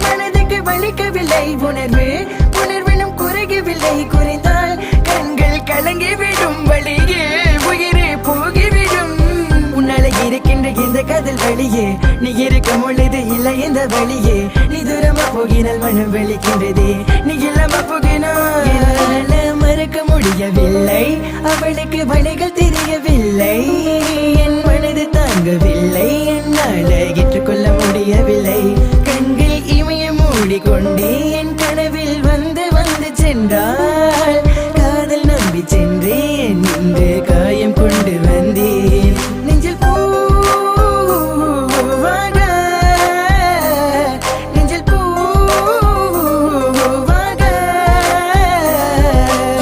மனதுக்கு வலிக்கவில்லை உணர்வு உணர்வினும் குறையவில்லை குறைந்தால் கண்கள் கலங்கிவிடும் வழியே உயிரே போகிவிடும் உன்னால இருக்கின்ற இந்த காதல் வழியே நீ இருக்கும் பொழுது இல்லை இந்த வழியே நீ தூரமா போகினால் மனம் வெளிக்கின்றதே நீ இல்லாம போகினால் மறக்க முடியவில்லை அவளுக்கு வழிகள் தெரியவில்லை என் மனது தாங்கவில்லை என்னால் ஏற்றுக்கொள்ள முடியவில்லை கண்கள் இமைய மூடிக்கொண்டே என் கனவில் வந்து வந்து சென்றால் காதல் நம்பி சென்றேன் இன்று காயம் கொண்டு வந்தேன் நெஞ்சில் பூவாக நெஞ்சில் பூவாக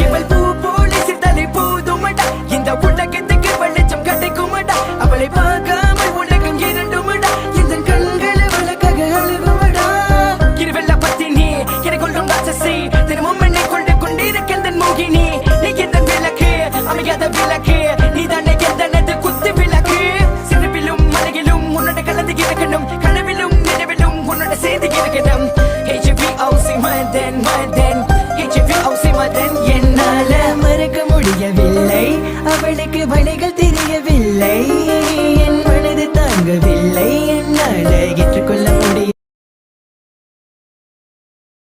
இவள் பூ போல சித்தலை போதுமடா இந்த உலகத்துக்கு வெளிச்சம் கிடைக்குமடா அவளை பார்க்காமல் உலகம் இரண்டுமடா இந்த கண்களை வழக்காக அழுகுமடா இருவெல்ல பத்தி நீ எனக்கு கொள்ளும் ராட்சசி தினமும் என்னை கொண்டு கொண்டிருக்கின்ற மோகினி நீ எந்த விளக்கு அமையாத விளக்கு நீ தானே எந்தனது குத்து விளக்கு சிறுவிலும் மலையிலும் உன்னோட கலந்து இருக்கணும் கனவிலும் நினைவிலும் உன்னோட செய்தி இருக்கணும் HVOC மதன் HVOC மதன் என்னால மறக்க முடியவில்லை அவளுக்கு வழிகள் தெரியவில்லை என் மனது தாங்கவில்லை என்னால் ஏற்றுக்கொள்ள